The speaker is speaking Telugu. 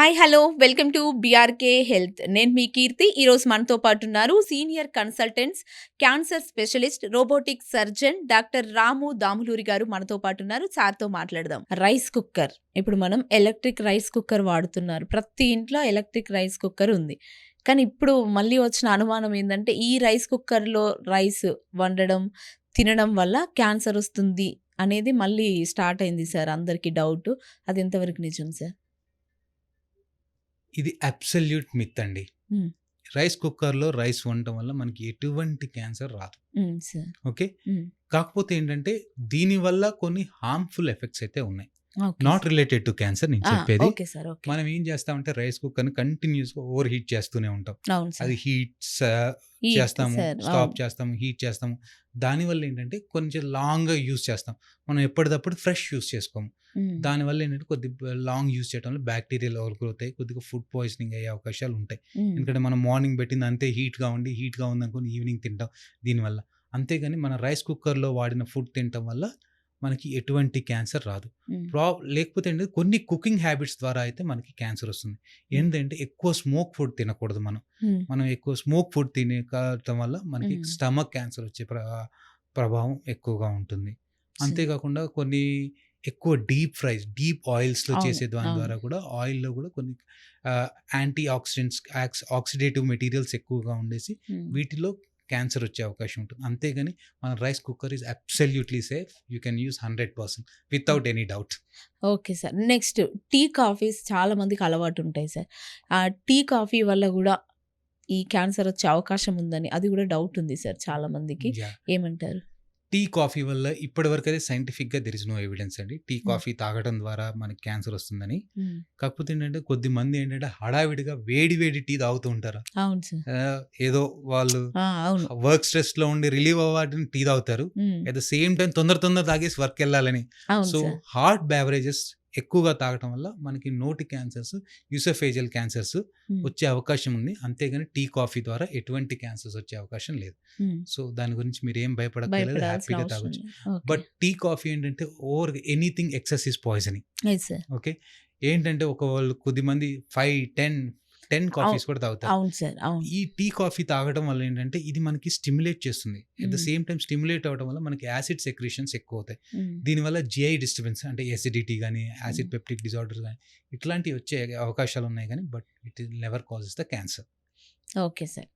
Hi! Hello! Welcome to BRK health. నేను మీ కీర్తి. ఈరోజు మనతో పాటున్నారు senior consultants, cancer specialist, robotic surgeon doctor Ramu Damuluri garu మనతో పాటున్నారు. సార్‌తో మాట్లాడదాం. Rice cooker. ఇప్పుడు మనం ఎలక్ట్రిక్ రైస్ కుక్కర్ వాడుతున్నారు. ప్రతి ఇంట్లో ఎలక్ట్రిక్ రైస్ కుక్కర్ ఉంది. కానీ ఇప్పుడు మళ్ళీ వచ్చిన అనుమానం ఏందంటే, ఈ రైస్ కుక్కర్‌లో రైస్ వండడం, తినడం వల్ల క్యాన్సర్ వస్తుంది అనేది మళ్ళీ స్టార్ట్ అయింది సార్. అందరికి డౌటు. అది ఎంతవరకు నిజం సార్? ఇది అబ్సల్యూట్ మిత్ అండి. హ్మ్. రైస్ కుక్కర్‌లో రైస్ వండటం వల్ల మనకి ఎటువంటి క్యాన్సర్ రాదు. సార్. ఓకే. హ్మ్. కాకపోతే ఏంటంటే దీనివల్ల కొన్ని హార్మ్‌ఫుల్ ఎఫెక్ట్స్ అయితే ఉన్నాయి. Okay not sir. Related to cancer నేను చెప్పేది. Okay sir. ఓకే. మనం ఏం చేస్తామంటే రైస్ కుక్కర్‌ని కంటిన్యూయస్‌గా ఓవర్ హీట్ చేస్తూనే ఉంటాం. అవును సార్. అది హీట్స్ హీట్ చేస్తాము, సార్. స్టాప్ అవును. చేస్తాము, హీట్ చేస్తాము. దానివల్ల ఏంటంటే కొంచెం లాంగ్‌గా యూజ్ చేస్తాం. మనం ఎప్పటిదప్పుడు ఫ్రెష్ యూజ్ చేసుకోము. హ్మ్. దానివల్ల ఏంటంటే లాంగ్ యూజ్ చేయడం వల్ల బ్యాక్టీరియాలు ఓవర్ గ్రోత్ అవుతాయి. కొద్దిగా ఫుడ్ పాయిజనింగ్ అయ్యే అవకాశాలు ఉంటాయి. హ్మ్. ఎందుకంటే మనం మార్నింగ్ పెట్టింది అంతే హీట్‌గా ఉందనుకోని ఈవినింగ్ తింటాం దీనివల్ల. అంతేగాని మన రైస్ కుక్కర్‌లో వాడిన ఫుడ్ తినటం వల్ల మనకి ఎటువంటి క్యాన్సర్ రాదు. హ్మ్. లేకపోతే ఏంటంటే కొన్ని కుకింగ్ హ్యాబిట్స్ ద్వారా అయితే మనకి క్యాన్సర్ వస్తుంది. ఏంటంటే ఎక్కువ స్మోక్ ఫుడ్ తినకూడదు మనం. హ్మ్. మనం ఎక్కువ స్మోక్ ఫుడ్ తినటం వల్ల మనకి హ్మ్. స్టమక్ క్యాన్సర్ వచ్చే ప్రభావం ఎక్కువగా ఉంటుంది. అంతేకాకుండా కొన్ని ఎక్కువ డీప్ ఆయిల్స్‌లో అవును. చేసే దాని అవును. ద్వారా కూడా ఆయిల్‌లో కూడా కొన్ని యాంటీ ఆక్సిడెంట్స్, ఆక్సిడేటివ్ మెటీరియల్స్ ఎక్కువగా ఉండేసి హ్మ్. వీటిలో క్యాన్సర్ వచ్చే అవకాశం ఉంటుంది. అంతేగాని మన rice cooker is absolutely safe. You can use 100% hmm. Without any doubt. Okay sir. Next tea, coffees చాలా మందికి అలవాటుంటాయి సార్. ఆ టీ, కాఫీ వల్ల గూడా ఈ క్యాన్సర్ వచ్చే అవకాశం ఉందని అది గూడా డౌట్ ఉంది సార్ చాలా మందికి. యాహ్! ఏమంటారు? టీ, కాఫీ వల్ల ఇప్పటివరకైతే సైంటిఫిక్‌గా దేర్ ఇస్ నో ఎవిడెన్స్ అండి. టీ, హ్మ్. కాఫీ తాగడం ద్వారా మనకి క్యాన్సర్ వస్తుందని. హ్మ్. కాకపోతే ఏంటంటే కొద్దిమంది ఏంటంటే హడావిడిగా వేడి వేడి టీ తాగుతూ ఉంటారు. అవును సార్. ఏదో వాళ్ళు అవును. వర్క్ స్ట్రెస్‌లో ఉండి రిలీవ్ అవ్వడానికి టీ తాగుతారు. హ్మ్. అట్ ద సేమ్ టైమ్ తొందర తాగేసి వర్క్‌కెళ్ళాలని. అవును సో, సార్. హాట్ బెవరేజెస్ ఎక్కువగా తాగటం వల్ల మనకి నోటి క్యాన్సర్స్, యూసోఫేజియల్ క్యాన్సర్స్ హ్మ్. వచ్చే అవకాశం ఉంది. అంతేగాని టీ, కాఫీ ద్వారా ఎటువంటి క్యాన్సర్స్ వచ్చే అవకాశం లేదు. హ్మ్. సో, దాని గురించి మీరేం భయపడక్కర్లేదు. భయపడాల్సిన హ్యాపీగా అవసరం తాగొచ్చు. లేదు. ఓకే. బట్ టీ, కాఫీ ఏంటంటే anything excess is poisoning. Yes sir. Okay. ఏంటంటే వాళ్ళు కొద్దిమంది 5, 10 అవును. కాఫీస్ కూడా తాగుతారు. అవును సార్. అవును. ఈ టీ, కాఫీ తాగడం వల్ల ఏంటంటే ఇది మనకి స్టిమ్యులేట్ చేస్తుంది. అట్ ద హ్మ్. సేమ్ టైమ్ స్టిమ్యులేట్ అవ్వడం వల్ల మనకి యాసిడ్ సెక్రీషన్స్ ఎక్కువవుతాయి. హ్మ్. దీనివల్ల జీఐ డిస్టర్బెన్స్ అంటే ఎసిడిటీ గాని, హ్మ్. యాసిడ్ పెప్టిక్ డిజార్డర్స్ గాని ఇట్లాంటివి వచ్చే అవకాశాలున్నాయి గానీ but it never causes the cancer. Okay sir.